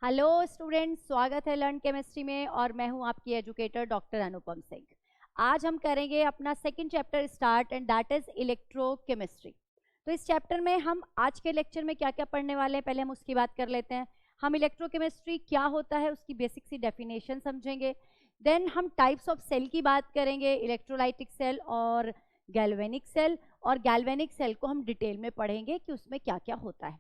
Hello students, स्वागत है learn chemistry में और मैं हूं आपकी एजुकेटर डॉक्टर अनुपम सिंह। आज हम करेंगे अपना second chapter start and that is electrochemistry. तो इस चैप्टर में हम आज के लेक्चर में क्या क्या पढ़ने वाले हैं, पहले हम उसकी बात कर लेते हैं। हम इलेक्ट्रोकेमिस्ट्री क्या होता है उसकी बेसिक सी डेफिनेशन समझेंगे। देन हम टाइप्स ऑफ सेल की बात करेंगे, इलेक्ट्रोलाइटिक सेल और गैल्वेनिक सेल। और गैल्वेनिक सेल को हम डिटेल में पढ़ेंगे कि उसमें क्या क्या होता है।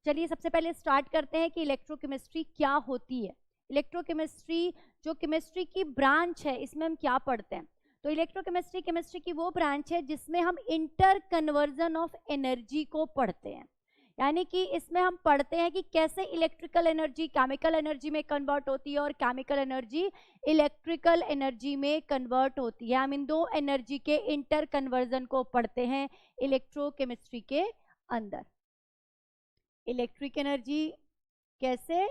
चलिए सबसे पहले स्टार्ट करते हैं कि इलेक्ट्रोकेमिस्ट्री क्या होती है। इलेक्ट्रोकेमिस्ट्री जो केमिस्ट्री की ब्रांच है, इसमें हम क्या पढ़ते हैं? तो इलेक्ट्रोकेमिस्ट्री केमिस्ट्री की वो ब्रांच है जिसमें हम इंटर कन्वर्जन ऑफ एनर्जी को पढ़ते हैं। यानी कि इसमें हम पढ़ते हैं कि कैसे इलेक्ट्रिकल एनर्जी केमिकल एनर्जी में कन्वर्ट होती है और केमिकल एनर्जी इलेक्ट्रिकल एनर्जी में कन्वर्ट होती है। हम इन दो एनर्जी के इंटर कन्वर्जन को पढ़ते हैं इलेक्ट्रोकेमिस्ट्री के अंदर। इलेक्ट्रिक एनर्जी कैसे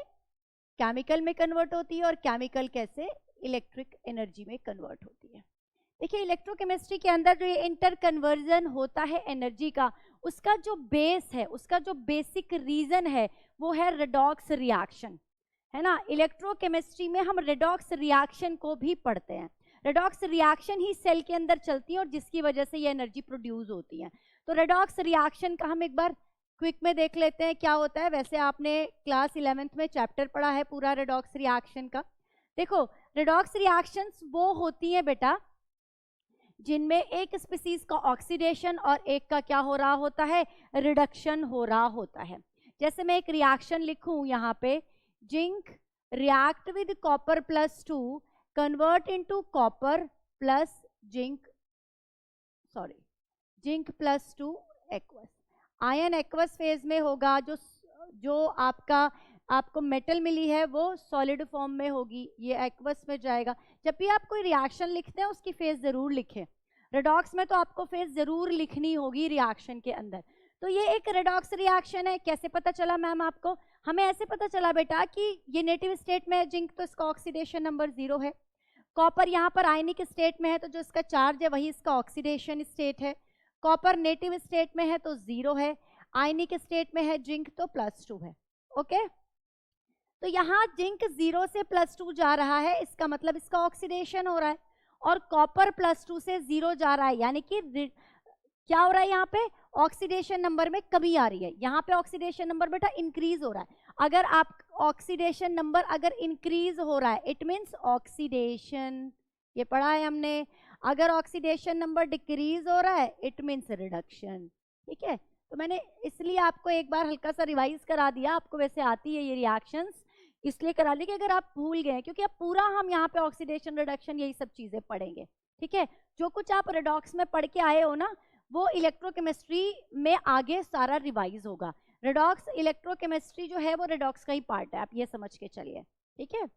केमिकल में कन्वर्ट होती है और केमिकल कैसे इलेक्ट्रिक एनर्जी में कन्वर्ट होती है। देखिए, इलेक्ट्रोकेमिस्ट्री के अंदर जो ये इंटर कन्वर्जन होता है एनर्जी का, उसका जो बेस है, उसका जो बेसिक रीजन है वो है रेडॉक्स रिएक्शन, है ना। इलेक्ट्रोकेमिस्ट्री में हम रेडॉक्स रिएक्शन को भी पढ़ते हैं। रेडॉक्स रिएक्शन ही सेल के अंदर चलती है और जिसकी वजह से ये एनर्जी प्रोड्यूस होती है। तो रेडॉक्स रिएक्शन का हम एक बार क्विक में देख लेते हैं क्या होता है। वैसे आपने क्लास 11th में चैप्टर पढ़ा है पूरा रेडॉक्स रिएक्शन का। देखो, रेडॉक्स रिएक्शंस वो होती हैं बेटा जिनमें एक स्पीसीज का ऑक्सीडेशन और एक का क्या हो रहा होता है, रिडक्शन हो रहा होता है। जैसे मैं एक रिएक्शन लिखूं यहाँ पे, zinc react with copper plus 2 convert into copper plus zinc plus 2 aqueous. Ion aqueous phase में होगा। जो आपको मेटल मिली है वो सॉलिड फॉर्म में होगी, ये एक्वस में जाएगा। जब भी आप कोई रिएक्शन लिखते हैं उसकी फेज जरूर लिखें। रेडॉक्स में तो आपको फेज जरूर लिखनी होगी रिएक्शन के अंदर। तो ये एक रेडॉक्स रिएक्शन है। कैसे पता चला मैम आपको? हमें ऐसे पता चला बेटा कि ये नेटिव स्टेट में है जिंक, तो इसका ऑक्सीडेशन नंबर 0 है। कॉपर यहाँ पर आयनिक स्टेट में है तो जो इसका चार्ज है वही इसका ऑक्सीडेशन स्टेट है। कॉपर नेटिव स्टेट में है तो 0 है, आयनिक स्टेट में है जिंक तो +2 है। ओके, तो यहाँ जिंक 0 से +2 जा रहा है, इसका मतलब इसका ऑक्सीडेशन हो रहा है। और कॉपर +2 से 0 जा रहा है, यानी कि क्या हो रहा है, यहाँ पे ऑक्सीडेशन नंबर में कमी आ रही है। यहाँ पे ऑक्सीडेशन नंबर बेटा इंक्रीज हो रहा है। अगर आप ऑक्सीडेशन नंबर अगर इंक्रीज हो रहा है इट मीन्स ऑक्सीडेशन, ये पढ़ा है हमने। अगर ऑक्सीडेशन नंबर डिक्रीज हो रहा है इट मीन्स रिडक्शन। ठीक है, तो मैंने इसलिए आपको एक बार हल्का सा रिवाइज करा दिया। आपको वैसे आती है ये रिएक्शंस, इसलिए करा ली कि अगर आप भूल गए, क्योंकि अब पूरा हम यहाँ पे ऑक्सीडेशन रिडक्शन यही सब चीजें पढ़ेंगे। ठीक है, जो कुछ आप रेडॉक्स में पढ़ के आए हो ना, वो इलेक्ट्रोकेमिस्ट्री में आगे सारा रिवाइज होगा। रेडॉक्स इलेक्ट्रोकेमिस्ट्री जो है वो रेडॉक्स का ही पार्ट है, आप ये समझ के चलिए। ठीक है,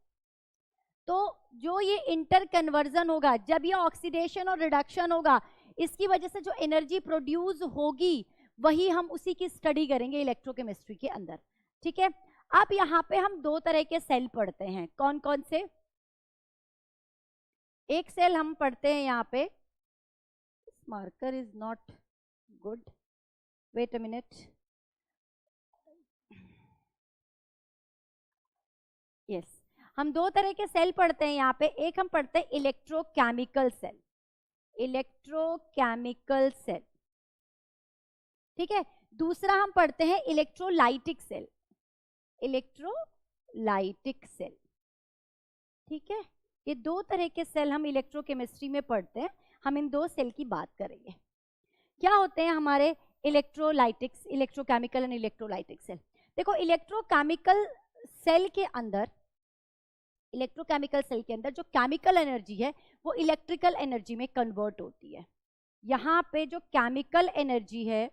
तो जो ये इंटर कन्वर्जन होगा, जब ये ऑक्सीडेशन और रिडक्शन होगा, इसकी वजह से जो एनर्जी प्रोड्यूस होगी वही हम उसी की स्टडी करेंगे इलेक्ट्रोकेमिस्ट्री के अंदर। ठीक है, अब यहाँ पे हम दो तरह के सेल पढ़ते हैं। कौन कौन से? एक सेल हम पढ़ते हैं यहाँ पे, marker is not good, wait a minute, yes. हम दो तरह के सेल पढ़ते हैं यहाँ पे। एक हम पढ़ते हैं इलेक्ट्रोकेमिकल सेल, इलेक्ट्रोकेमिकल सेल। ठीक है, दूसरा हम पढ़ते हैं इलेक्ट्रोलाइटिक सेल, इलेक्ट्रोलाइटिक सेल। ठीक है, ये दो तरह के सेल हम इलेक्ट्रोकेमिस्ट्री में पढ़ते हैं। हम इन दो सेल की बात करेंगे। क्या होते हैं हमारे इलेक्ट्रोलाइटिक्स, इलेक्ट्रोकेमिकल एंड इलेक्ट्रोलाइटिक सेल? देखो, इलेक्ट्रोकेमिकल सेल के अंदर, इलेक्ट्रोकेमिकल सेल के अंदर जो केमिकल एनर्जी है वो इलेक्ट्रिकल एनर्जी में कन्वर्ट होती है। यहाँ पे जो केमिकल एनर्जी है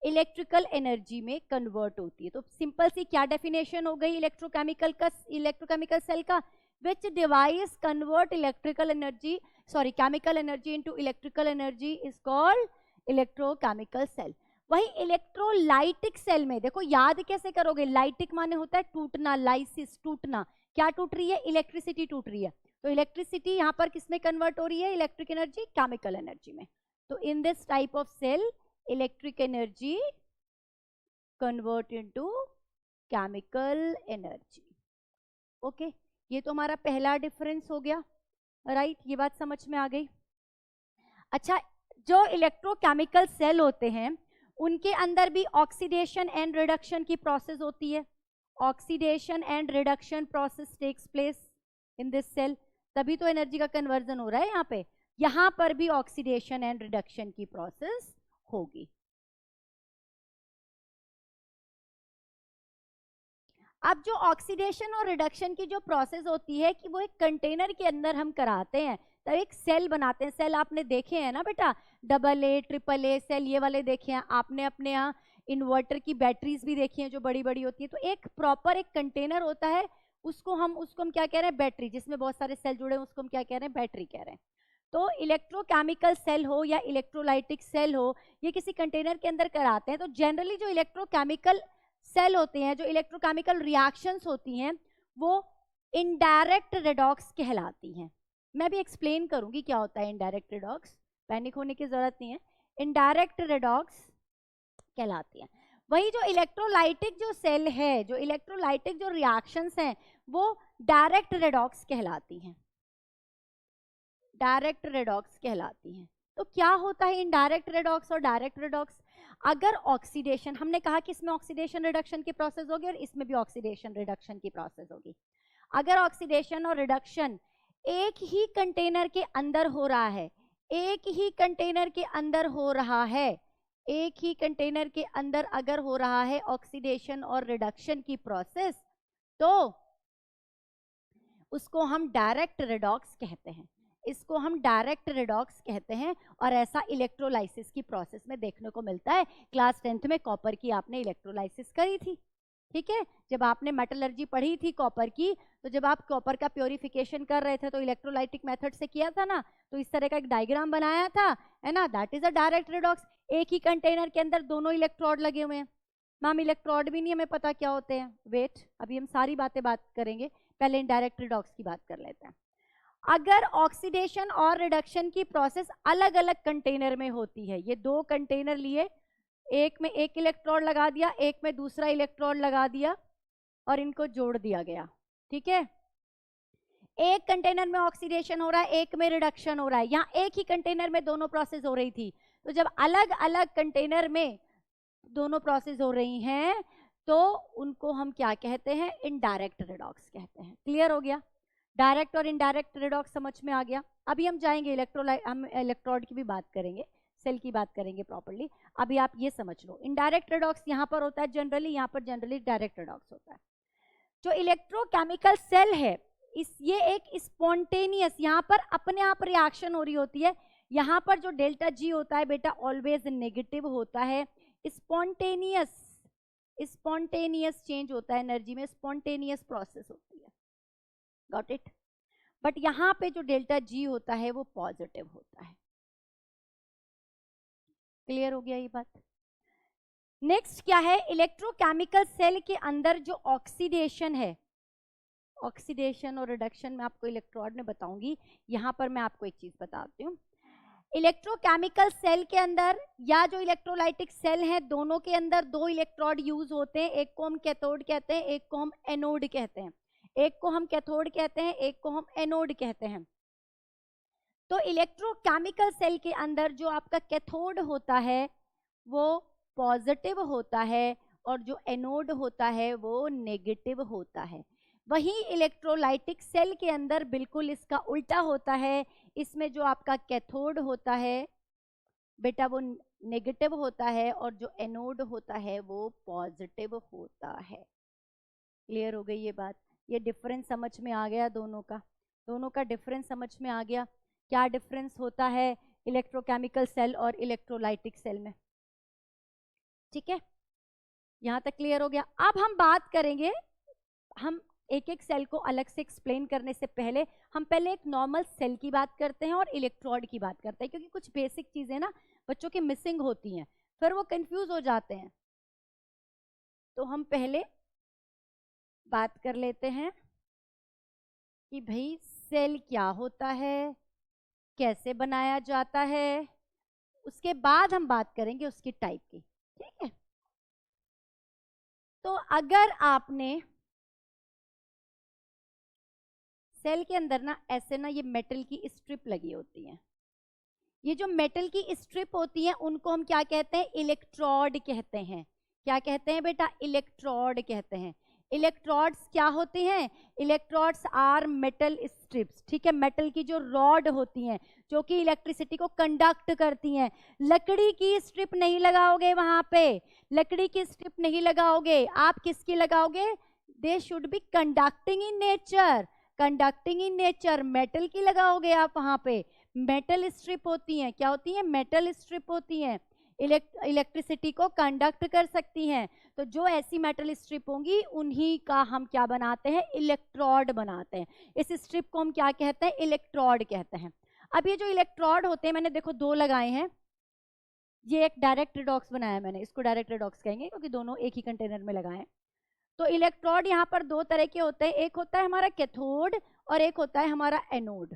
इलेक्ट्रिकल एनर्जी में कन्वर्ट होती है। तो सिंपल सी क्या डेफिनेशन हो गई इलेक्ट्रोकेमिकल सेल का? Which device convert electrical energy chemical energy into electrical energy is called electrochemical cell. वही इलेक्ट्रोलाइटिक सेल में देखो, याद कैसे करोगे? लाइटिक माने होता है टूटना, लाइसिस टूटना। क्या टूट रही है? इलेक्ट्रिसिटी टूट रही है। तो इलेक्ट्रिसिटी यहाँ पर किसमें कन्वर्ट हो रही है? इलेक्ट्रिक एनर्जी केमिकल एनर्जी में। तो in this type of cell electric energy convert into chemical energy. Okay, ये तो हमारा पहला डिफरेंस हो गया, राइट? ये बात समझ में आ गई। अच्छा, जो इलेक्ट्रोकेमिकल सेल होते हैं उनके अंदर भी ऑक्सीडेशन एंड रिडक्शन की प्रोसेस होती है। Oxidation and reduction process takes place in this cell, तभी तो एनर्जी का कन्वर्जन हो रहा है यहाँ पे। यहाँ पर भी ऑक्सीडेशन एंड रिडक्शन की प्रोसेस होगी। अब जो ऑक्सीडेशन और रिडक्शन की जो प्रोसेस होती है कि वो एक कंटेनर के अंदर हम कराते हैं, तब एक सेल बनाते हैं। सेल आपने देखे हैं ना बेटा, AA, AAA सेल, ये वाले देखे हैं आपने। अपने यहाँ इन्वर्टर की बैटरीज भी देखी हैं जो बड़ी बड़ी होती है। तो एक प्रॉपर एक कंटेनर होता है, उसको हम क्या कह रहे हैं, बैटरी, जिसमें बहुत सारे सेल जुड़े हैं, उसको हम क्या कह रहे हैं, बैटरी कह रहे हैं। तो इलेक्ट्रोकेमिकल सेल हो या इलेक्ट्रोलाइटिक सेल हो, ये किसी कंटेनर के अंदर कराते हैं। तो जनरली जो इलेक्ट्रोकेमिकल सेल होते हैं, जो इलेक्ट्रोकेमिकल रिएक्शंस होती हैं, वो इनडायरेक्ट रेडॉक्स कहलाती हैं। मैं भी एक्सप्लेन करूंगी क्या होता है इनडायरेक्ट रेडॉक्स, पैनिक होने की जरूरत नहीं है। इनडायरेक्ट रेडॉक्स कहलाती हैं। वही जो इलेक्ट्रोलाइटिक जो सेल है, जो इलेक्ट्रोलाइटिक जो रिएक्शंस हैं, वो डायरेक्ट रेडॉक्स कहलाती हैं। डायरेक्ट रेडॉक्स कहलाती हैं। तो क्या होता है इनडायरेक्ट रेडॉक्स और डायरेक्ट रेडॉक्स? अगर ऑक्सीडेशन, हमने कहा कि इसमें ऑक्सीडेशन रिडक्शन की प्रोसेस होगी और इसमें भी ऑक्सीडेशन रिडक्शन की प्रोसेस होगी। अगर ऑक्सीडेशन और रिडक्शन एक ही कंटेनर के अंदर हो रहा है, एक ही कंटेनर के अंदर हो रहा है, एक ही कंटेनर के अंदर अगर हो रहा है ऑक्सीडेशन और रिडक्शन की प्रोसेस, तो उसको हम डायरेक्ट रेडॉक्स कहते हैं। इसको हम डायरेक्ट रेडॉक्स कहते हैं। और ऐसा इलेक्ट्रोलाइसिस की प्रोसेस में देखने को मिलता है। क्लास 10th में कॉपर की आपने इलेक्ट्रोलाइसिस करी थी, ठीक है? जब आपने मेटलर्जी पढ़ी थी कॉपर की, तो जब आप कॉपर का प्योरिफिकेशन कर रहे थे तो इलेक्ट्रोलाइटिक मेथड से किया था ना, तो इस तरह का एक डायग्राम बनाया था, है ना? That is a direct redox. एक ही कंटेनर के अंदर दोनों इलेक्ट्रोड लगे हुए हैं। मैम इलेक्ट्रोड भी नहीं हमें पता क्या होते हैं। वेट, अभी हम सारी बात करेंगे, पहले इनडायरेक्ट रेडॉक्स की बात कर लेते हैं। अगर ऑक्सीडेशन और रिडक्शन की प्रोसेस अलग अलग कंटेनर में होती है, ये दो कंटेनर लिए, एक में एक इलेक्ट्रोड लगा दिया, एक में दूसरा इलेक्ट्रोड लगा दिया और इनको जोड़ दिया गया, ठीक है? एक कंटेनर में ऑक्सीडेशन हो रहा है, एक में रिडक्शन हो रहा है। यहाँ एक ही कंटेनर में दोनों प्रोसेस हो रही थी। तो जब अलग अलग कंटेनर में दोनों प्रोसेस हो रही हैं, तो उनको हम क्या कहते हैं, इनडायरेक्ट रेडॉक्स कहते हैं। क्लियर हो गया? डायरेक्ट और इनडायरेक्ट रेडॉक्स समझ में आ गया। अभी हम जाएंगे हम इलेक्ट्रोड की भी बात करेंगे, सेल की बात करेंगे प्रॉपर्ली। अभी आप ये समझ लो, इनडायरेक्ट रेडॉक्स यहाँ पर होता है जनरली, यहाँ पर जनरली डायरेक्ट रेडॉक्स होता है। जो इलेक्ट्रोकेमिकल सेल है, ये एक स्पॉन्टेनियस, यहाँ पर अपने आप रिएक्शन हो रही होती है। यहाँ पर जो डेल्टा जी होता है बेटा ऑलवेज नेगेटिव होता है। स्पॉन्टेनियस चेंज होता है एनर्जी में, स्पॉन्टेनियस प्रोसेस होती है। Got it? बट यहाँ पे जो डेल्टा जी होता है वो पॉजिटिव होता है। क्लियर हो गया ये बात? नेक्स्ट क्या है, इलेक्ट्रोकेमिकल सेल के अंदर जो ऑक्सीडेशन है, ऑक्सीडेशन और रिडक्शन में आपको इलेक्ट्रोड में बताऊंगी। यहाँ पर मैं आपको एक चीज बताती हूँ। इलेक्ट्रोकेमिकल सेल के अंदर या जो इलेक्ट्रोलाइटिक सेल है, दोनों के अंदर दो इलेक्ट्रोड यूज होते हैं। एक को हम कैथोड कहते हैं, एक को हम एनोड कहते हैं। एक को हम कैथोड कहते हैं, एक को हम एनोड कहते हैं। तो इलेक्ट्रोकेमिकल सेल के अंदर जो आपका कैथोड होता है वो पॉजिटिव होता है और जो एनोड होता है वो नेगेटिव होता है। वहीं इलेक्ट्रोलाइटिक सेल के अंदर बिल्कुल इसका उल्टा होता है। इसमें जो आपका कैथोड होता है बेटा वो नेगेटिव होता है और जो एनोड होता है वो पॉजिटिव होता है। क्लियर हो गई ये बात? ये डिफरेंस समझ में आ गया दोनों का डिफरेंस समझ में आ गया। क्या डिफरेंस होता है इलेक्ट्रोकेमिकल सेल और इलेक्ट्रोलाइटिक सेल में? ठीक है, यहां तक क्लियर हो गया। अब हम बात करेंगे, हम एक एक सेल को अलग से एक्सप्लेन करने से पहले हम पहले एक नॉर्मल सेल की बात करते हैं और इलेक्ट्रोड की बात करते हैं, क्योंकि कुछ बेसिक चीजें ना बच्चों की मिसिंग होती हैं, फिर वो कंफ्यूज हो जाते हैं। तो हम पहले बात कर लेते हैं कि भाई सेल क्या होता है, कैसे बनाया जाता है, उसके बाद हम बात करेंगे उसकी टाइप की। ठीक है, तो अगर आपने सेल के अंदर ना ऐसे ना ये मेटल की स्ट्रिप लगी होती है, ये जो मेटल की स्ट्रिप होती है उनको हम क्या कहते हैं? इलेक्ट्रोड कहते हैं। क्या कहते हैं बेटा? इलेक्ट्रोड कहते हैं। इलेक्ट्रोड्स क्या होते हैं? इलेक्ट्रोड्स आर मेटल स्ट्रिप्स, ठीक है, मेटल की जो रॉड होती हैं जो कि इलेक्ट्रिसिटी को कंडक्ट करती हैं। लकड़ी की स्ट्रिप नहीं लगाओगे वहां पे, लकड़ी की स्ट्रिप नहीं लगाओगे, आप किसकी लगाओगे? They should be conducting in nature, conducting in nature, metal की लगाओगे आप वहां पे। मेटल स्ट्रिप होती हैं, क्या होती हैं? मेटल स्ट्रिप होती हैं, इलेक्ट्रिसिटी को कंडक्ट कर सकती हैं। तो जो ऐसी मेटल स्ट्रिप होंगी उन्हीं का हम क्या बनाते हैं? इलेक्ट्रोड बनाते हैं। इस स्ट्रिप को हम क्या कहते हैं? इलेक्ट्रोड कहते हैं। अब ये जो इलेक्ट्रोड होते हैं, मैंने देखो दो लगाए हैं, ये एक डायरेक्ट रिडॉक्स बनाया मैंने, इसको डायरेक्ट रिडॉक्स कहेंगे क्योंकि दोनों एक ही कंटेनर में लगाए हैं। तो इलेक्ट्रोड यहाँ पर दो तरह के होते हैं, एक होता है हमारा कैथोड और एक होता है हमारा एनोड।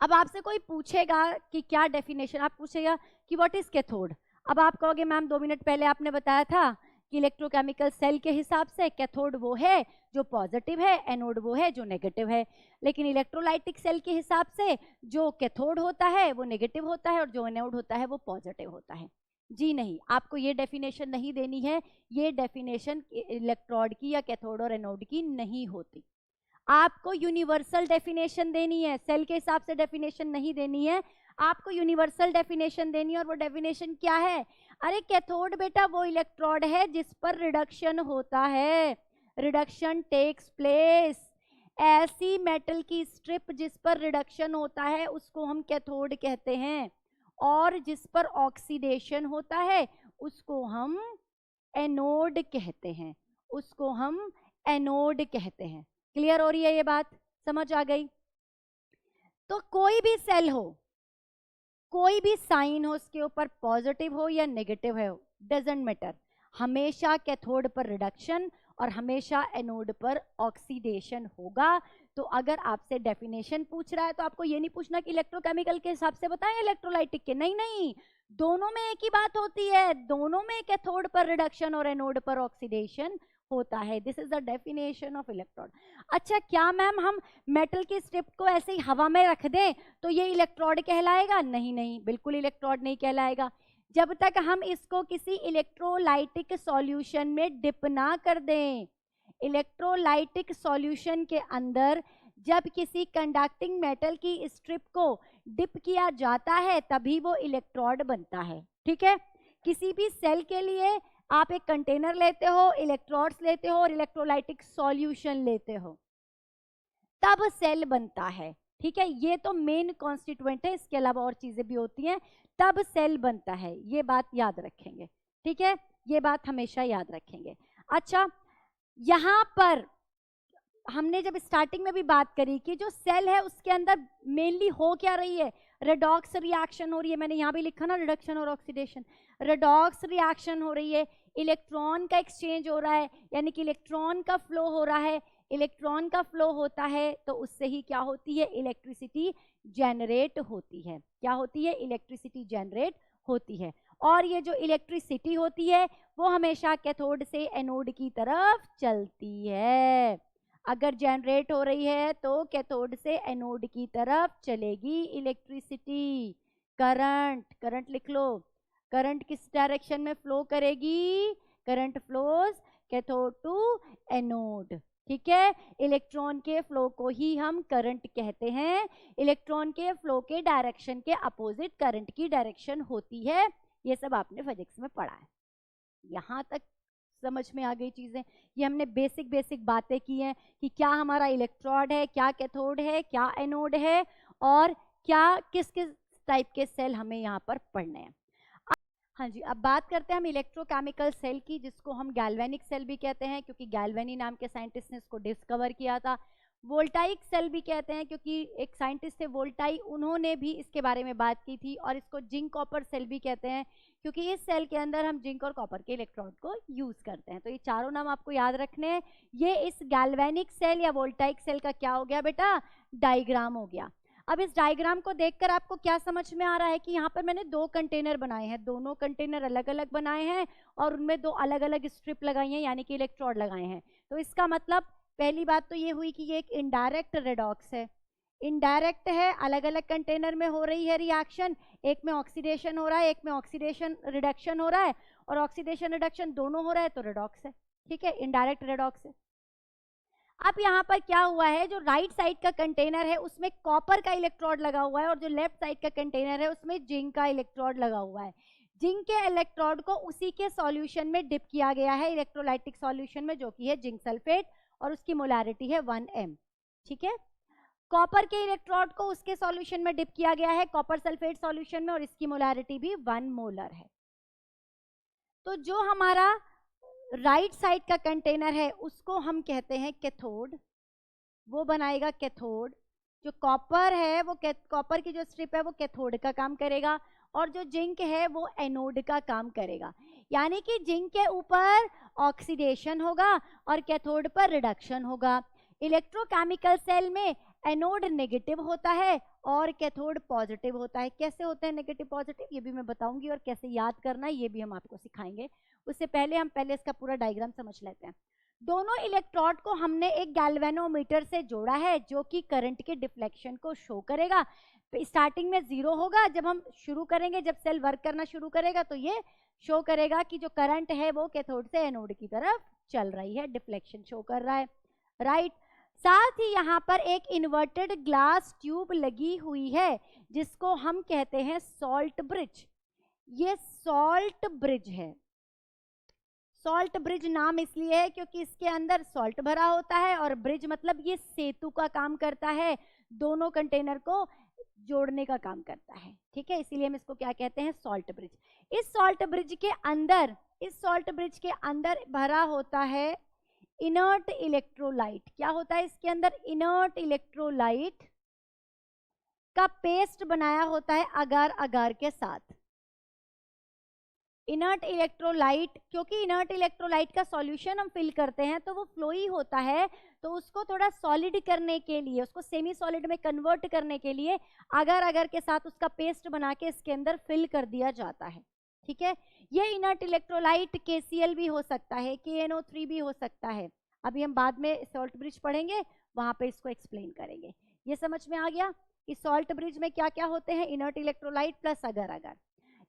अब आपसे कोई पूछेगा कि क्या डेफिनेशन, आप पूछेगा कि व्हाट इज कैथोड। अब आप कहोगे मैम 2 मिनट पहले आपने बताया था कि इलेक्ट्रोकेमिकल सेल के हिसाब से कैथोड वो है जो पॉजिटिव है, एनोड वो है जो नेगेटिव है। लेकिन इलेक्ट्रोलाइटिक सेल के हिसाब से जो कैथोड होता है वो नेगेटिव होता है और जो एनोड होता है वो पॉजिटिव होता है। जी नहीं, आपको ये डेफिनेशन नहीं देनी है, ये डेफिनेशन इलेक्ट्रोड की या कैथोड और एनोड की नहीं होती। आपको यूनिवर्सल डेफिनेशन देनी है, सेल के हिसाब से डेफिनेशन नहीं देनी है, आपको यूनिवर्सल डेफिनेशन देनी है। और वो डेफिनेशन क्या है? अरे कैथोड बेटा वो इलेक्ट्रोड है जिस पर रिडक्शन होता है, रिडक्शन टेक्स प्लेस। ऐसी मेटल की स्ट्रिप जिस पर रिडक्शन होता है उसको हम कैथोड कहते हैं, और जिस पर ऑक्सीडेशन होता है उसको हम एनोड कहते हैं, उसको हम एनोड कहते हैं। क्लियर हो रही है ये बात? समझ आ गई? तो कोई भी सेल हो, कोई भी साइन हो उसके ऊपर, पॉजिटिव हो या नेगेटिव हो, डजंट मैटर, हमेशा कैथोड पर रिडक्शन और हमेशा एनोड पर ऑक्सीडेशन होगा। तो अगर आपसे डेफिनेशन पूछ रहा है तो आपको ये नहीं पूछना कि इलेक्ट्रोकेमिकल के हिसाब से बताएं इलेक्ट्रोलाइटिक के, नहीं नहीं, दोनों में एक ही बात होती है, दोनों में कैथोड पर रिडक्शन और एनोड पर ऑक्सीडेशन होता है। This is the definition of electrode. अच्छा, क्या मैम हम मेटल की स्ट्रिप को ऐसे ही हवा में रख दें तो ये इलेक्ट्रोड कहलाएगा? नहीं नहीं, बिल्कुल इलेक्ट्रोड नहीं कहलाएगा। जब तक हम इसको किसी इलेक्ट्रोलाइटिक सॉल्यूशन में डिप ना कर दें। इलेक्ट्रोलाइटिक सॉल्यूशन के अंदर जब किसी कंडक्टिंग मेटल की स्ट्रिप को डिप किया जाता है तभी वो इलेक्ट्रोड बनता है, ठीक है। किसी भी सेल के लिए आप एक कंटेनर लेते हो, इलेक्ट्रोड्स लेते हो और इलेक्ट्रोलाइटिक सॉल्यूशन लेते हो, तब सेल बनता है, ठीक है। ये तो मेन कॉन्स्टिट्यूएंट है, इसके अलावा और चीजें भी होती हैं, तब सेल बनता है। ये बात याद रखेंगे, ठीक है, ये बात हमेशा याद रखेंगे। अच्छा, यहां पर हमने जब स्टार्टिंग में भी बात करी कि जो सेल है उसके अंदर मेनली हो क्या रही है, रेडॉक्स रिएक्शन हो रही है। मैंने यहाँ भी लिखा ना रिडक्शन और ऑक्सीडेशन, रेडॉक्स रिएक्शन हो रही है, इलेक्ट्रॉन का एक्सचेंज हो रहा है, यानी कि इलेक्ट्रॉन का फ्लो हो रहा है। इलेक्ट्रॉन का फ्लो होता है तो उससे ही क्या होती है, इलेक्ट्रिसिटी जनरेट होती है। क्या होती है, इलेक्ट्रिसिटी जनरेट होती है। और ये जो इलेक्ट्रिसिटी होती है वो हमेशा कैथोड से एनोड की तरफ चलती है। अगर जनरेट हो रही है तो कैथोड से एनोड की तरफ चलेगी इलेक्ट्रिसिटी। करंट, करंट लिख लो, करंट किस डायरेक्शन में फ्लो करेगी, current flows cathode to anode, ठीक है। इलेक्ट्रॉन के फ्लो को ही हम करंट कहते हैं। इलेक्ट्रॉन के फ्लो के डायरेक्शन के अपोजिट करंट की डायरेक्शन होती है। ये सब आपने फिजिक्स में पढ़ा है। यहां तक समझ में आ गई चीजें। ये हमने बेसिक बेसिक बातें की हैं कि क्या हमारा इलेक्ट्रोड है, क्या कैथोड है, क्या एनोड है, और क्या किस किस टाइप के सेल हमें यहाँ पर पढ़ने हैं। हाँ जी, अब बात करते हैं हम इलेक्ट्रोकेमिकल सेल की, जिसको हम गैल्वेनिक सेल भी कहते हैं क्योंकि गैल्वेनी नाम के साइंटिस्ट ने इसको डिस्कवर किया था। वोल्टाइक सेल भी कहते हैं क्योंकि एक साइंटिस्ट थे वोल्टाई, उन्होंने भी इसके बारे में बात की थी। और इसको जिंक कॉपर सेल भी कहते हैं क्योंकि इस सेल के अंदर हम जिंक और कॉपर के इलेक्ट्रोड को यूज करते हैं। तो ये चारों नाम आपको याद रखने हैं। ये इस गैल्वेनिक सेल या वोल्टाइक सेल का क्या हो गया बेटा, डायग्राम हो गया। अब इस डायग्राम को देखकर आपको क्या समझ में आ रहा है कि यहाँ पर मैंने 2 कंटेनर बनाए हैं, दोनों कंटेनर अलग अलग बनाए हैं और उनमें 2 अलग अलग स्ट्रिप लगाई हैं, यानी कि इलेक्ट्रोड लगाए हैं। तो इसका मतलब पहली बात तो ये हुई कि ये एक इनडायरेक्ट रेडॉक्स है, इनडायरेक्ट है, अलग अलग कंटेनर में हो रही है रिएक्शन, एक में ऑक्सीडेशन हो रहा है, एक में ऑक्सीडेशन रिडक्शन हो रहा है, और ऑक्सीडेशन रिडक्शन दोनों हो रहा है तो रेडॉक्स है, ठीक है, इनडायरेक्ट रेडॉक्स है। अब यहाँ पर क्या हुआ है, जो राइट साइड का कंटेनर है उसमें कॉपर का इलेक्ट्रोड लगा हुआ है और जो लेफ्ट साइड का कंटेनर है उसमें जिंक का इलेक्ट्रोड लगा हुआ है। जिंक के इलेक्ट्रोड को उसी के सॉल्यूशन में डिप किया गया है, इलेक्ट्रोलाइटिक सॉल्यूशन में, जो कि है जिंक सल्फेट, और उसकी मोलारिटी है 1m, ठीक है। कॉपर के इलेक्ट्रोड को उसके सॉल्यूशन में डिप किया गया है, कॉपर सल्फेट सॉल्यूशन में, और इसकी मोलारिटी भी 1 मोलर है। तो जो हमारा राइट साइड का कंटेनर है उसको हम कहते हैं कैथोड, वो बनाएगा कैथोड। जो कॉपर है वो कॉपर की जो स्ट्रिप है वो कैथोड का काम करेगा, और जो जिंक है वो एनोड का काम करेगा। यानी कि जिंक के ऊपर ऑक्सीडेशन होगा और कैथोड पर रिडक्शन होगा। इलेक्ट्रोकेमिकल सेल में एनोड नेगेटिव होता है और कैथोड पॉजिटिव होता है। कैसे होते हैं नेगेटिव पॉजिटिव ये भी मैं बताऊंगी, और कैसे याद करना है ये भी हम आपको सिखाएंगे। उससे पहले हम इसका पूरा डायग्राम समझ लेते हैं। दोनों इलेक्ट्रोड को हमने एक गैल्वेनोमीटर से जोड़ा है जो कि करंट के डिफ्लेक्शन को शो करेगा। स्टार्टिंग में 0 होगा, जब हम शुरू करेंगे, जब सेल वर्क करना शुरू करेगा तो ये शो करेगा कि जो करंट है वो कैथोड से एनोड की तरफ चल रही है, डिफ्लेक्शन शो कर रहा है, राइट। साथ ही यहाँ पर एक इन्वर्टेड ग्लास ट्यूब लगी हुई है जिसको हम कहते हैं सॉल्ट ब्रिज। ये सॉल्ट ब्रिज है। सॉल्ट ब्रिज नाम इसलिए है क्योंकि इसके अंदर सॉल्ट भरा होता है, और ब्रिज मतलब ये सेतु का काम करता है, दोनों कंटेनर को जोड़ने का काम करता है, ठीक है, इसीलिए हम इसको क्या कहते हैं, सॉल्ट ब्रिज। इस सॉल्ट ब्रिज के अंदर भरा होता है इनर्ट इलेक्ट्रोलाइट। क्या होता है इसके अंदर, इनर्ट इलेक्ट्रोलाइट का पेस्ट बनाया होता है अगार अगार के साथ। इनर्ट इलेक्ट्रोलाइट, क्योंकि इनर्ट इलेक्ट्रोलाइट का सॉल्यूशन हम फिल करते हैं तो वो फ्लोई होता है, तो उसको थोड़ा सॉलिड करने के लिए, उसको सेमी सॉलिड में कन्वर्ट करने के लिए अगर अगर के साथ उसका पेस्ट बना के इसके अंदर फिल कर दिया जाता है, ठीक है। ये इनर्ट इलेक्ट्रोलाइट KCl भी हो सकता है, KNO3 भी हो सकता है। अभी हम बाद में सॉल्ट ब्रिज पढ़ेंगे, वहां पे इसको एक्सप्लेन करेंगे। ये समझ में आ गया कि सॉल्ट ब्रिज में क्या क्या होते हैं, इनर्ट इलेक्ट्रोलाइट प्लस अगर अगर।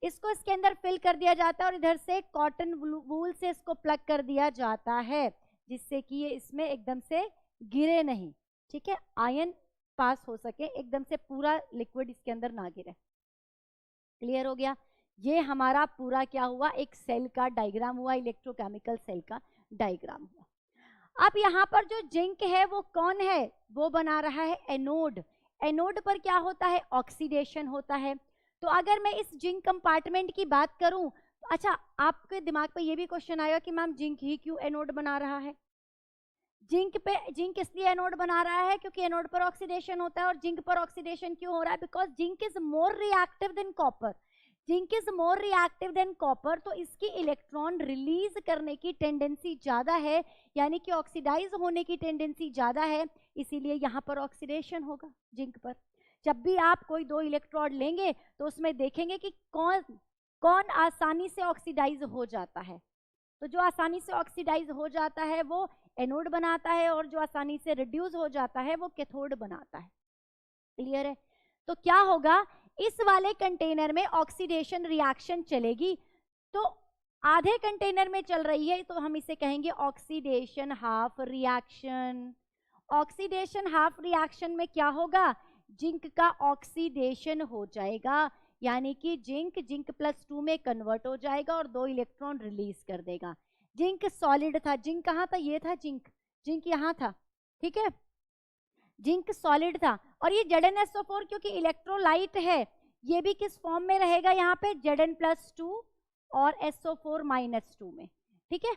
इसको इसके अंदर फिल कर दिया जाता है और इधर से कॉटन वूल से इसको प्लग कर दिया जाता है, जिससे कि ये इसमें एकदम से गिरे नहीं, ठीक है, आयन पास हो सके, एकदम से पूरा लिक्विड इसके अंदर ना गिरे। क्लियर हो गया। ये हमारा पूरा क्या हुआ, एक सेल का डायग्राम हुआ, इलेक्ट्रोकेमिकल सेल का डायग्राम हुआ। अब यहाँ पर जो जिंक है वो कौन है, वो बना रहा है एनोड। एनोड पर क्या होता है, ऑक्सीडेशन होता है। तो अगर मैं इस जिंक कंपार्टमेंट की बात करूं, अच्छा आपके दिमाग पे ये भी क्वेश्चन आएगा कि मैम जिंक ही क्यों एनोड बना रहा है। जिंक इसलिए एनोड बना रहा है क्योंकि एनोड पर ऑक्सीडेशन होता है। और जिंक पर ऑक्सीडेशन क्यों हो रहा है, because zinc is more reactive than copper. Zinc is more reactive than copper, तो इसकी इलेक्ट्रॉन रिलीज करने की टेंडेंसी ज्यादा है, यानी कि ऑक्सीडाइज होने की टेंडेंसी ज्यादा है, इसीलिए यहाँ पर ऑक्सीडेशन होगा जिंक पर। जब भी आप कोई 2 इलेक्ट्रोड लेंगे तो उसमें देखेंगे कि कौन आसानी से ऑक्सीडाइज हो जाता है। तो जो आसानी से ऑक्सीडाइज हो जाता है वो एनोड बनाता है, और जो आसानी से रिड्यूस हो जाता है वो कैथोड बनाता है। क्लियर है। तो क्या होगा, इस वाले कंटेनर में ऑक्सीडेशन रिएक्शन चलेगी, तो आधे कंटेनर में चल रही है, तो हम इसे कहेंगे oxidation half reaction. Oxidation half reaction में क्या होगा, जिंक का ऑक्सीडेशन हो जाएगा, यानी कि जिंक +2 में कन्वर्ट हो जाएगा और 2 इलेक्ट्रॉन रिलीज कर देगा। जिंक सॉलिड था, जिंक कहाँ था, ये था जिंक यहाँ था, ठीक है, जिंक सॉलिड था। और ये ZnSO4 क्योंकि इलेक्ट्रोलाइट है, ये भी किस फॉर्म में रहेगा, यहाँ पे Zn+2 और SO4 -2 में, ठीक है।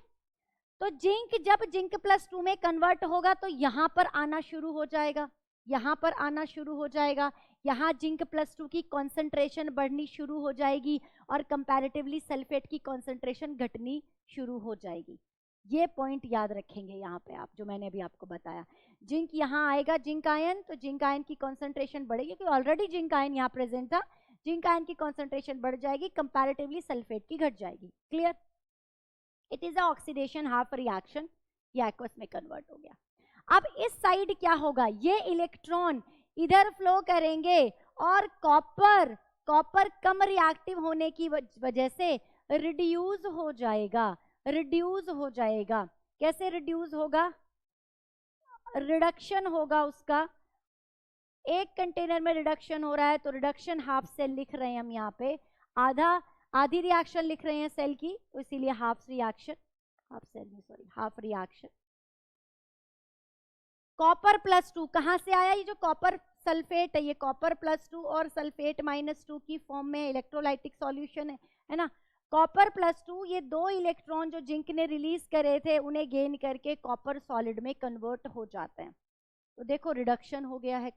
तो जब जिंक +2 में कन्वर्ट होगा तो यहाँ पर आना शुरू हो जाएगा, यहाँ पर आना शुरू हो जाएगा, यहाँ जिंक +2 की कॉन्सेंट्रेशन बढ़नी शुरू हो जाएगी और कंपैरेटिवली सल्फेट की कॉन्सेंट्रेशन घटनी शुरू हो जाएगी। ये पॉइंट याद रखेंगे यहाँ पे आप, जो मैंने अभी आपको बताया। जिंक यहाँ आएगा, जिंक आयन, तो जिंक आयन की कॉन्सेंट्रेशन बढ़ेगी क्योंकि ऑलरेडी जिंक आयन यहाँ प्रेजेंट था। जिंक आयन की कॉन्सेंट्रेशन बढ़ जाएगी, कंपैरेटिवली सल्फेट की घट जाएगी। Clear? It is a oxidation half reaction, ये एक्वस में कन्वर्ट हो गया। अब इस साइड क्या होगा, ये इलेक्ट्रॉन इधर फ्लो करेंगे और कॉपर कम रिएक्टिव होने की वजह से रिड्यूस हो जाएगा। रिड्यूस हो जाएगा, कैसे रिड्यूस होगा? रिडक्शन होगा उसका। एक कंटेनर में रिडक्शन हो रहा है तो रिडक्शन हाफ सेल लिख रहे हैं हम यहाँ पे, आधी रिएक्शन लिख रहे हैं सेल की, तो इसीलिए हाफ रिएक्शन, हाफ सेल नहीं sorry half reaction. Copper plus 2 कहां से आया? ये जो कॉपर सल्फेट है, ये कॉपर प्लस 2 और सल्फेट -2 की फॉर्म में इलेक्ट्रोलाइटिक सॉल्यूशन है ना। कॉपर प्लस 2, ये दो इलेक्ट्रॉन जो जिंक ने रिलीज करे थे उन्हें गेन करके कॉपर सॉलिड में कन्वर्ट हो जाते हैं। तो देखो रिडक्शन हो गया है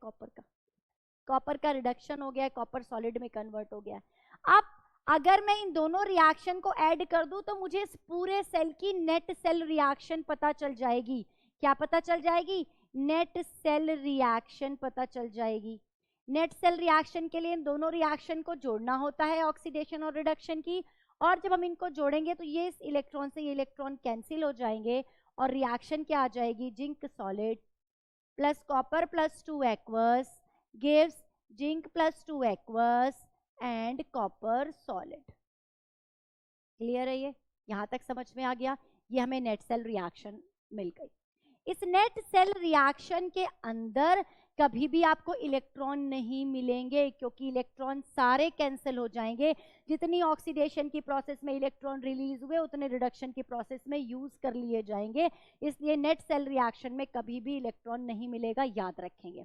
कॉपर का रिडक्शन हो गया है, कॉपर सॉलिड में कन्वर्ट हो गया है। अब अगर मैं इन दोनों रिएक्शन को ऐड कर दूं तो मुझे इस पूरे सेल की नेट सेल रिएक्शन पता चल जाएगी। क्या पता चल जाएगी? नेट सेल रिएक्शन पता चल जाएगी। नेट सेल रिएक्शन के लिए इन दोनों रिएक्शन को जोड़ना होता है ऑक्सीडेशन और रिडक्शन की, और जब हम इनको जोड़ेंगे तो ये इस इलेक्ट्रॉन से ये इलेक्ट्रॉन कैंसिल हो जाएंगे और रिएक्शन क्या आ जाएगी? Zinc solid plus copper plus 2 aqueous gives zinc plus 2 aqueous and copper solid. Clear है? ये यहां तक समझ में आ गया? ये हमें नेट सेल रिएक्शन मिल गई। इस नेट सेल रिएक्शन के अंदर कभी भी आपको इलेक्ट्रॉन नहीं मिलेंगे क्योंकि इलेक्ट्रॉन सारे कैंसिल हो जाएंगे। जितनी ऑक्सीडेशन की प्रोसेस में इलेक्ट्रॉन रिलीज हुए उतने रिडक्शन की प्रोसेस में यूज कर लिए जाएंगे, इसलिए नेट सेल रिएक्शन में कभी भी इलेक्ट्रॉन नहीं मिलेगा, याद रखेंगे।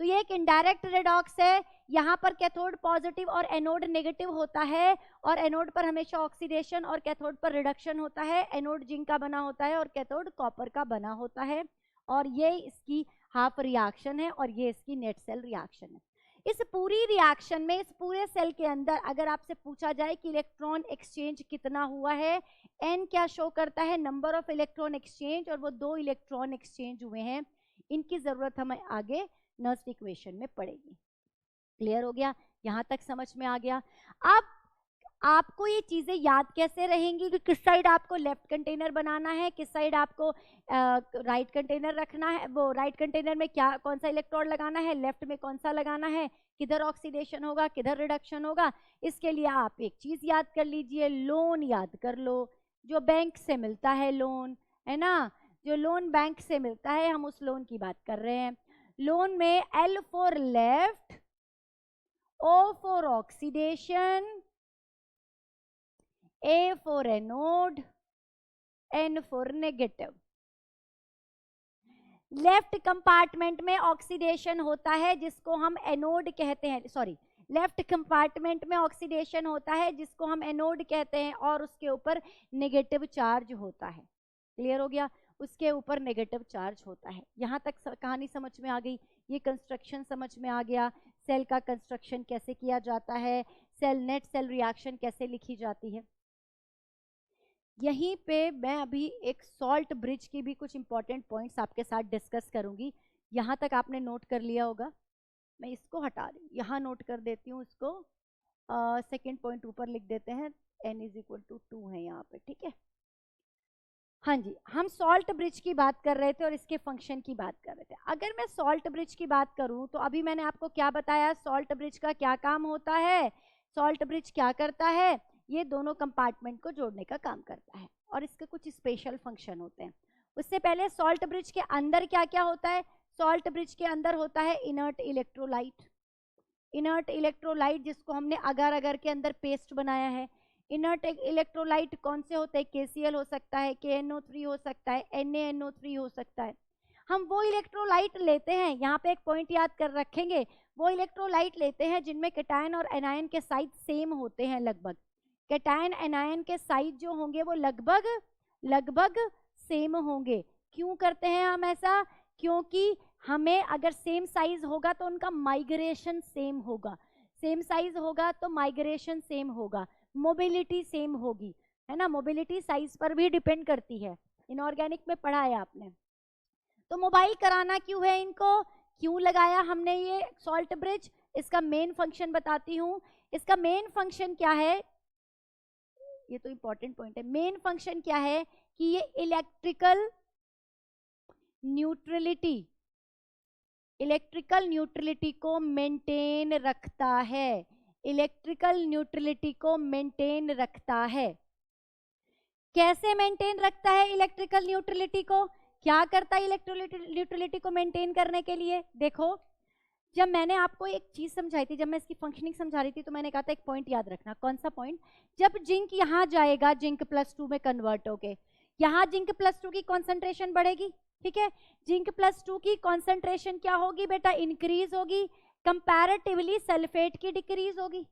तो ये एक इनडायरेक्ट रेडॉक्स है। यहाँ पर कैथोड पॉजिटिव और एनोड नेगेटिव होता है, और एनोड पर हमेशा ऑक्सीडेशन और कैथोड पर रिडक्शन होता है। एनोड जिंक का बना होता है और कैथोड कॉपर का बना होता है, और ये इसकी हाफ रिएक्शन है और ये इसकी नेट सेल रिएक्शन है। इस पूरी रिएक्शन में, इस पूरे सेल के अंदर अगर आपसे पूछा जाए कि इलेक्ट्रॉन एक्सचेंज कितना हुआ है, एन क्या शो करता है? नंबर ऑफ इलेक्ट्रॉन एक्सचेंज, और वो 2 इलेक्ट्रॉन एक्सचेंज हुए हैं। इनकी जरूरत हमें आगे नर्स इक्वेशन में पड़ेगी। क्लियर हो गया? यहां तक समझ में आ गया? अब आपको ये चीजें याद कैसे रहेंगी कि किस साइड आपको लेफ्ट कंटेनर बनाना है, किस साइड आपको राइट कंटेनर रखना है, वो राइट कंटेनर में क्या कौन सा इलेक्ट्रोड लगाना है, लेफ्ट में कौन सा लगाना है, किधर ऑक्सीडेशन होगा किधर रिडक्शन होगा। इसके लिए आप एक चीज याद कर लीजिए, लोन याद कर लो। जो बैंक से मिलता है लोन, है ना, जो लोन बैंक से मिलता है, हम उस लोन की बात कर रहे हैं। लोन में L for left, O for oxidation, A for anode, N for negative. Left compartment में ऑक्सीडेशन होता है जिसको हम एनोड कहते हैं, सॉरी, लेफ्ट कंपार्टमेंट में ऑक्सीडेशन होता है जिसको हम एनोड कहते हैं, और उसके ऊपर नेगेटिव चार्ज होता है। क्लियर हो गया? उसके ऊपर नेगेटिव चार्ज होता है। यहाँ तक कहानी समझ में आ गई? ये कंस्ट्रक्शन समझ में आ गया, सेल का कंस्ट्रक्शन कैसे किया जाता है, सेल नेट सेल रिएक्शन कैसे लिखी जाती है। यहीं पे मैं अभी एक सॉल्ट ब्रिज की भी कुछ इंपॉर्टेंट पॉइंट्स आपके साथ डिस्कस करूंगी। यहाँ तक आपने नोट कर लिया होगा, मैं इसको हटा रही हूँ, यहाँ नोट कर देती हूँ इसको। सेकेंड पॉइंट ऊपर लिख देते हैं, n = 2 है यहाँ पे, ठीक है। हाँ जी, हम सॉल्ट ब्रिज की बात कर रहे थे और इसके फंक्शन की बात कर रहे थे। अगर मैं सॉल्ट ब्रिज की बात करूं तो अभी मैंने आपको क्या बताया, सॉल्ट ब्रिज का क्या काम होता है, सॉल्ट ब्रिज क्या करता है, ये दोनों कंपार्टमेंट को जोड़ने का काम करता है और इसके कुछ स्पेशल फंक्शन होते हैं। उससे पहले सॉल्ट ब्रिज के अंदर क्या क्या होता है? सॉल्ट ब्रिज के अंदर होता है इनर्ट इलेक्ट्रोलाइट। इनर्ट इलेक्ट्रोलाइट जिसको हमने अगर अगर के अंदर पेस्ट बनाया है। इनर्ट इलेक्ट्रोलाइट कौन से होते हैं? KCl हो सकता है, KNO3 हो सकता है, NaNO3 हो सकता है। हम वो इलेक्ट्रोलाइट लेते हैं, यहाँ पे एक पॉइंट याद कर रखेंगे, वो इलेक्ट्रोलाइट लेते हैं जिनमें कैटायन और एनायन के साइज सेम होते हैं लगभग। कैटायन एनायन के साइज जो होंगे वो लगभग सेम होंगे। क्यों करते हैं हम ऐसा? क्योंकि हमें अगर सेम साइज होगा तो उनका माइग्रेशन सेम होगा, सेम साइज होगा तो माइग्रेशन सेम होगा, मोबिलिटी सेम होगी, है ना। मोबिलिटी साइज पर भी डिपेंड करती है, इनऑर्गेनिक में पढ़ा है आपने। तो मोबाइल कराना क्यों है इनको, क्यों लगाया हमने ये सॉल्ट ब्रिज, इसका मेन फंक्शन बताती हूँ। इसका मेन फंक्शन क्या है, ये तो इंपॉर्टेंट पॉइंट है। मेन फंक्शन क्या है कि ये इलेक्ट्रिकल न्यूट्रलिटी को मेंटेन रखता है, इलेक्ट्रिकल न्यूट्रलिटी को मेंटेन रखता है। कैसे मेंटेन रखता है इलेक्ट्रिकल न्यूट्रलिटी को, क्या करता है इलेक्ट्रिकल न्यूट्रलिटी को मेंटेन करने के लिए? देखो, जब मैंने आपको एक चीज समझाई थी, जब मैं इसकी फंक्शनिंग समझा रही थी, तो मैंने कहा था एक पॉइंट याद रखना। कौन सा पॉइंट? जब जिंक यहां जाएगा, जिंक +2 में कन्वर्ट होके, यहां जिंक +2 की कॉन्सेंट्रेशन बढ़ेगी, ठीक है। जिंक +2 की कॉन्सेंट्रेशन क्या होगी बेटा, इंक्रीज होगी। कंपैरेटिवली सल्फेट की डिक्रीज होगी,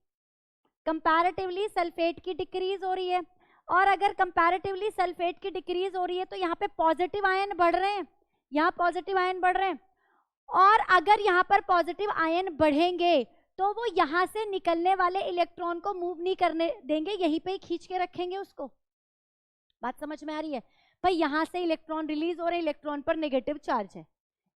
कंपैरेटिवली सल्फेट की डिक्रीज हो रही है। और अगर कंपैरेटिवली सल्फेट की डिक्रीज हो रही है तो यहाँ पे पॉजिटिव आयन बढ़ रहे हैं, यहाँ पॉजिटिव आयन बढ़ रहे हैं। और अगर यहाँ पर पॉजिटिव आयन बढ़ेंगे तो वो यहाँ से निकलने वाले इलेक्ट्रॉन को मूव नहीं करने देंगे, यहीं पे ही खींच के रखेंगे उसको। बात समझ में आ रही है भाई? यहाँ से इलेक्ट्रॉन रिलीज हो रहे हैं, इलेक्ट्रॉन पर नेगेटिव चार्ज है,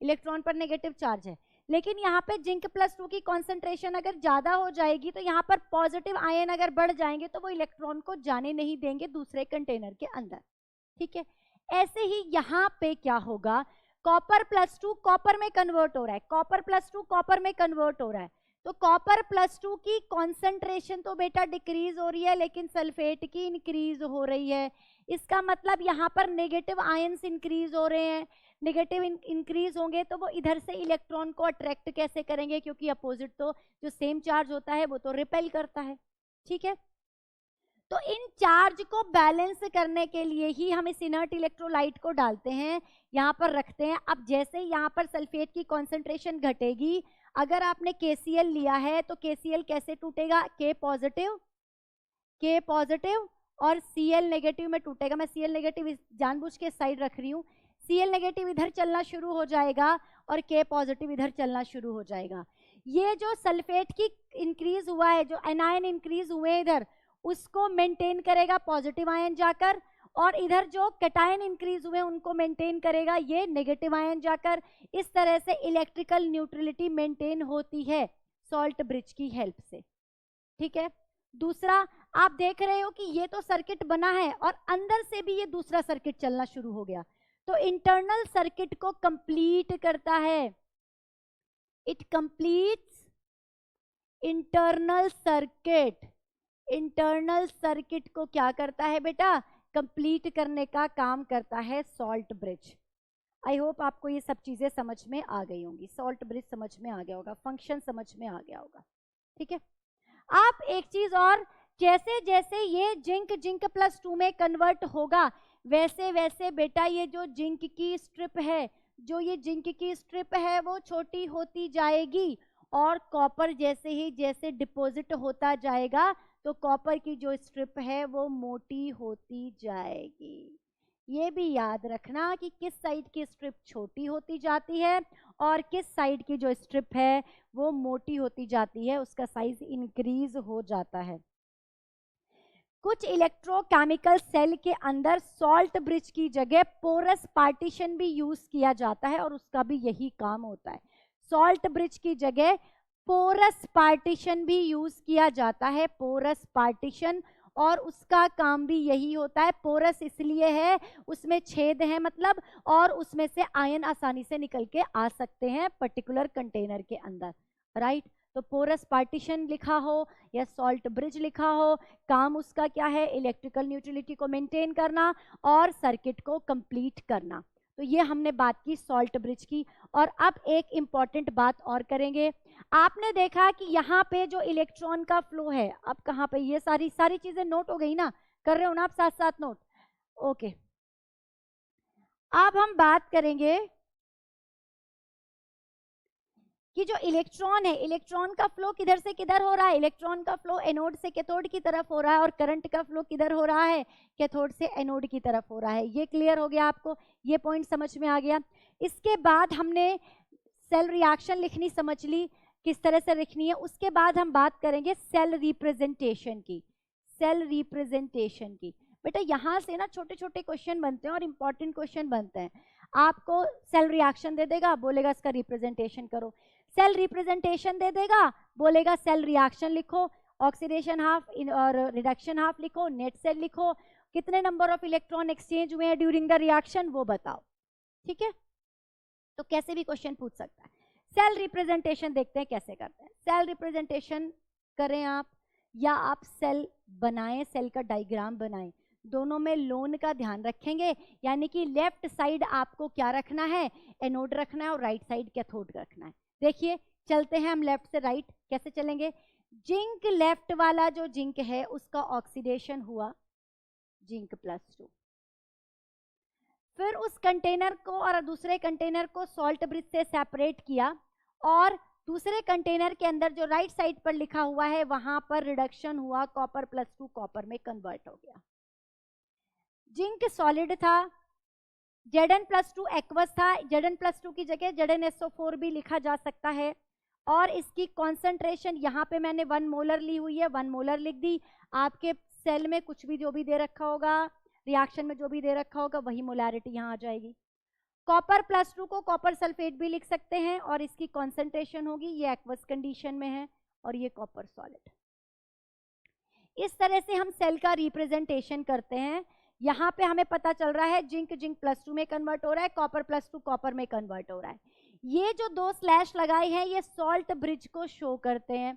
इलेक्ट्रॉन पर नेगेटिव चार्ज है। लेकिन यहाँ पे जिंक +2 की कॉन्सेंट्रेशन अगर ज्यादा हो जाएगी तो यहाँ पर पॉजिटिव आयन अगर बढ़ जाएंगे तो वो इलेक्ट्रॉन को जाने नहीं देंगे दूसरे कंटेनर के अंदर, ठीक है। ऐसे ही यहाँ पे क्या होगा, कॉपर +2 कॉपर में कन्वर्ट हो रहा है, कॉपर +2 कॉपर में कन्वर्ट हो रहा है। तो कॉपर +2 की कॉन्सेंट्रेशन तो बेटा डिक्रीज हो रही है, लेकिन सल्फेट की इंक्रीज हो रही है। इसका मतलब यहाँ पर नेगेटिव आयंस इंक्रीज हो रहे हैं। नेगेटिव इंक्रीज होंगे तो वो इधर से इलेक्ट्रॉन को अट्रैक्ट कैसे करेंगे, क्योंकि अपोजिट तो जो सेम चार्ज होता है वो तो रिपेल करता है, ठीक है। तो इन चार्ज को बैलेंस करने के लिए ही हम इस इनर्ट इलेक्ट्रोलाइट को डालते हैं, यहाँ पर रखते हैं। अब जैसे ही यहाँ पर सल्फेट की कॉन्सेंट्रेशन घटेगी, अगर आपने KCl लिया है तो KCl कैसे टूटेगा, K पॉजिटिव और Cl नेगेटिव में टूटेगा। मैं Cl नेगेटिव जानबूझ के साइड रख रही हूँ। Cl नेगेटिव इधर चलना शुरू हो जाएगा और K पॉजिटिव इधर चलना शुरू हो जाएगा। ये जो सल्फेट की इंक्रीज हुआ है, जो एनायन इंक्रीज हुए इधर, उसको मेंटेन करेगा पॉजिटिव आयन जाकर, और इधर जो कैटायन इंक्रीज हुए उनको मेंटेन करेगा ये नेगेटिव आयन जाकर। इस तरह से इलेक्ट्रिकल न्यूट्रलिटी मेंटेन होती है सॉल्ट ब्रिज की हेल्प से, ठीक है। दूसरा, आप देख रहे हो कि ये तो सर्किट बना है और अंदर से भी ये दूसरा सर्किट चलना शुरू हो गया, तो इंटरनल सर्किट को कंप्लीट करता है। It completes internal circuit. Internal circuit को क्या करता है बेटा, कंप्लीट करने का काम करता है सॉल्ट ब्रिज। आई होप आपको ये सब चीजें समझ में आ गई होंगी, सॉल्ट ब्रिज समझ में आ गया होगा, फंक्शन समझ में आ गया होगा, ठीक है। आप एक चीज और, जैसे जैसे ये जिंक +2 में कन्वर्ट होगा, वैसे वैसे बेटा ये जो जिंक की स्ट्रिप है, जो ये जिंक की स्ट्रिप है वो छोटी होती जाएगी, और कॉपर जैसे डिपॉजिट होता जाएगा तो कॉपर की जो स्ट्रिप है वो मोटी होती जाएगी। ये भी याद रखना कि किस साइड की स्ट्रिप छोटी होती जाती है और किस साइड की जो स्ट्रिप है वो मोटी होती जाती है, उसका साइज इंक्रीज हो जाता है। कुछ इलेक्ट्रोकेमिकल सेल के अंदर सॉल्ट ब्रिज की जगह पोरस पार्टीशन भी यूज किया जाता है और उसका भी यही काम होता है। सॉल्ट ब्रिज की जगह पोरस पार्टीशन भी यूज किया जाता है, पोरस पार्टीशन, और उसका काम भी यही होता है। पोरस इसलिए है, उसमें छेद है मतलब, और उसमें से आयन आसानी से निकल के आ सकते हैं पर्टिकुलर कंटेनर के अंदर, राइट। तो पोरस पार्टीशन लिखा हो या सॉल्ट ब्रिज लिखा हो, काम उसका क्या है, इलेक्ट्रिकल न्यूट्रलिटी को मेंटेन करना और सर्किट को कंप्लीट करना। तो ये हमने बात की सॉल्ट ब्रिज की। और अब एक इंपॉर्टेंट बात और करेंगे। आपने देखा कि यहाँ पे जो इलेक्ट्रॉन का फ्लो है, अब कहाँ पे, ये सारी चीजें नोट हो गई ना, कर रहे हो ना आप साथ साथ नोट, ओके। अब हम बात करेंगे कि जो इलेक्ट्रॉन है, इलेक्ट्रॉन का फ्लो किधर से किधर हो रहा है। इलेक्ट्रॉन का फ्लो एनोड से कैथोड की तरफ हो रहा है, और करंट का फ्लो किधर हो रहा है, कैथोड से एनोड की तरफ हो रहा है। ये क्लियर हो गया आपको, ये पॉइंट समझ में आ गया। इसके बाद हमने सेल रिएक्शन लिखनी समझ ली, किस तरह से लिखनी है। उसके बाद हम बात करेंगे सेल रिप्रेजेंटेशन की, सेल रिप्रेजेंटेशन की। बेटा यहाँ से ना छोटे छोटे क्वेश्चन बनते हैं और इंपॉर्टेंट क्वेश्चन बनते हैं। आपको सेल रिएक्शन दे देगा, बोलेगा इसका रिप्रेजेंटेशन करो, सेल रिप्रेजेंटेशन दे देगा, बोलेगा सेल रिएक्शन लिखो, ऑक्सीडेशन हाफ और रिडक्शन हाफ लिखो, नेट सेल लिखो, कितने नंबर ऑफ इलेक्ट्रॉन एक्सचेंज हुए हैं ड्यूरिंग द रिएक्शन वो बताओ। ठीक है, तो कैसे भी क्वेश्चन पूछ सकता है। सेल रिप्रेजेंटेशन देखते हैं कैसे करते हैं। सेल रिप्रेजेंटेशन करें आप या आप सेल बनाएं, सेल का डायग्राम बनाएं, दोनों में लोन का ध्यान रखेंगे, यानी कि लेफ्ट साइड आपको क्या रखना है, एनोड रखना है, और राइट साइड कैथोड रखना है। देखिए चलते हैं हम लेफ्ट से राइट, कैसे चलेंगे। जिंक लेफ्ट वाला जो जिंक है उसका ऑक्सीडेशन हुआ जिंक +2, फिर उस कंटेनर को और दूसरे कंटेनर को सॉल्ट ब्रिज से सेपरेट किया, और दूसरे कंटेनर के अंदर जो राइट साइड पर लिखा हुआ है वहां पर रिडक्शन हुआ, कॉपर +2 कॉपर में कन्वर्ट हो गया। जिंक सॉलिड था, Zn+2 एक्वस था, Zn+2 की जगह ZnSO4 भी लिखा जा सकता है, और इसकी कॉन्सेंट्रेशन यहाँ पे मैंने 1 मोलर ली हुई है, 1 मोलर लिख दी। आपके सेल में कुछ भी जो भी दे रखा होगा, रिएक्शन में जो भी दे रखा होगा वही मोलैरिटी यहाँ आ जाएगी। कॉपर +2 को कॉपर सल्फेट भी लिख सकते हैं, और इसकी कॉन्सेंट्रेशन होगी, ये एक्वस कंडीशन में है, और ये कॉपर सॉलिड। इस तरह से हम सेल का रिप्रेजेंटेशन करते हैं। यहाँ पे हमें पता चल रहा है जिंक +2 में कन्वर्ट हो रहा है, कॉपर +2 कॉपर में कन्वर्ट हो रहा है। ये जो 2 स्लैश लगाए हैं ये सॉल्ट ब्रिज को शो करते हैं,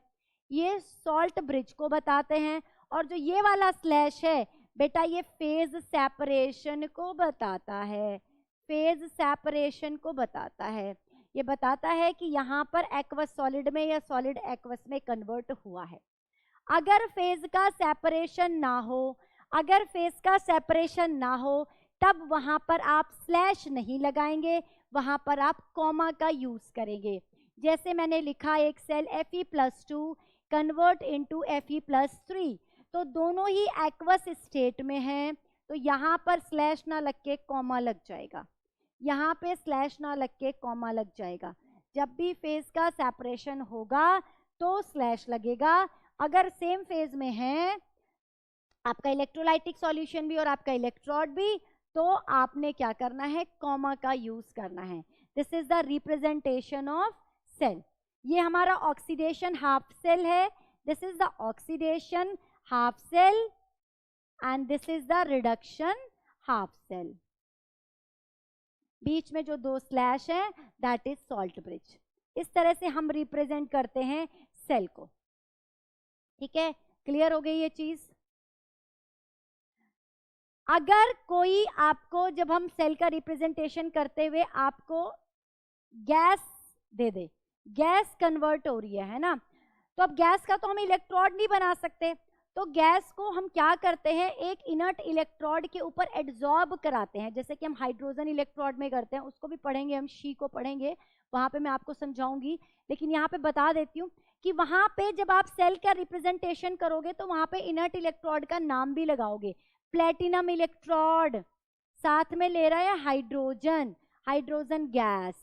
ये सॉल्ट ब्रिज को बताते हैं, और जो ये वाला स्लैश है बेटा ये फेज सेपरेशन को बताता है, फेज सेपरेशन को बताता है। ये बताता है कि यहाँ पर एक्वस सॉलिड में या सॉलिड एक्वस में कन्वर्ट हुआ है। अगर फेज का सेपरेशन ना हो, अगर फेज का सेपरेशन ना हो तब वहां पर आप स्लैश नहीं लगाएंगे, वहां पर आप कॉमा का यूज करेंगे। जैसे मैंने लिखा एक cell Fe+2 convert into Fe+3, तो दोनों ही एक्वस स्टेट में हैं, तो यहाँ पर स्लैश ना लग के कॉमा लग जाएगा, यहाँ पे स्लैश ना लग के कॉमा लग जाएगा। जब भी फेज का सेपरेशन होगा तो स्लैश लगेगा। अगर सेम फेज में है आपका इलेक्ट्रोलाइटिक सॉल्यूशन भी और आपका इलेक्ट्रोड भी, तो आपने क्या करना है, कॉमा का यूज करना है। This is the representation of cell. ये हमारा ऑक्सीडेशन हाफ सेल है, this is the oxidation half cell, and this is the reduction half cell. बीच में जो 2 स्लैश है दैट इज सॉल्ट ब्रिज। इस तरह से हम रिप्रेजेंट करते हैं सेल को। ठीक है, क्लियर हो गई ये चीज। अगर कोई आपको, जब हम सेल का रिप्रेजेंटेशन करते हुए आपको गैस दे दे, गैस कन्वर्ट हो रही है ना, तो अब गैस का तो हम इलेक्ट्रोड नहीं बना सकते, तो गैस को हम क्या करते हैं, एक इनर्ट इलेक्ट्रोड के ऊपर एड्सॉर्ब कराते हैं, जैसे कि हम हाइड्रोजन इलेक्ट्रोड में करते हैं, उसको भी पढ़ेंगे हम, शी को पढ़ेंगे, वहां पे मैं आपको समझाऊंगी। लेकिन यहाँ पे बता देती हूँ कि वहां पे जब आप सेल का रिप्रेजेंटेशन करोगे तो वहां पे इनर्ट इलेक्ट्रोड का नाम भी लगाओगे। प्लेटिनम इलेक्ट्रोड, साथ में ले रहा है hydrogen, hydrogen gas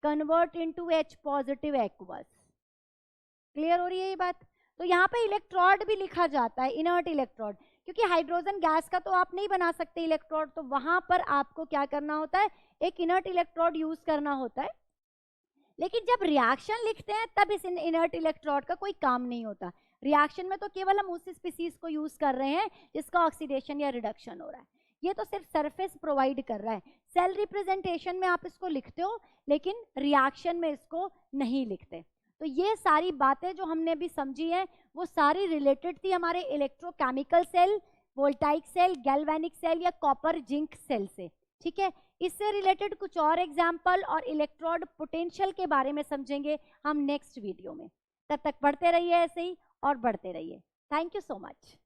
convert into H+ aqueous. Clear हो रही है ये बात। तो यहाँ पे इलेक्ट्रोड भी लिखा जाता है, इनर्ट इलेक्ट्रोड, क्योंकि हाइड्रोजन गैस का तो आप नहीं बना सकते इलेक्ट्रोड, तो वहां पर आपको क्या करना होता है, एक इनर्ट इलेक्ट्रोड यूज करना होता है। लेकिन जब रिएक्शन लिखते हैं तब इस इनर्ट इलेक्ट्रोड का कोई काम नहीं होता। रिएक्शन में तो केवल हम उस स्पीसीज को यूज कर रहे हैं जिसका ऑक्सीडेशन या रिडक्शन हो रहा है, ये तो सिर्फ सरफेस प्रोवाइड कर रहा है। सेल रिप्रेजेंटेशन में आप इसको लिखते हो, लेकिन रिएक्शन में इसको नहीं लिखते। तो ये सारी बातें जो हमने भी समझी हैं वो सारी रिलेटेड थी हमारे electrochemical cell, voltaic cell, galvanic cell या कॉपर जिंक सेल से। ठीक है, इससे रिलेटेड कुछ और एग्जाम्पल और इलेक्ट्रोड पोटेंशियल के बारे में समझेंगे हम नेक्स्ट वीडियो में। तब तक पढ़ते रहिए ऐसे ही और बढ़ते रहिए। Thank you so much.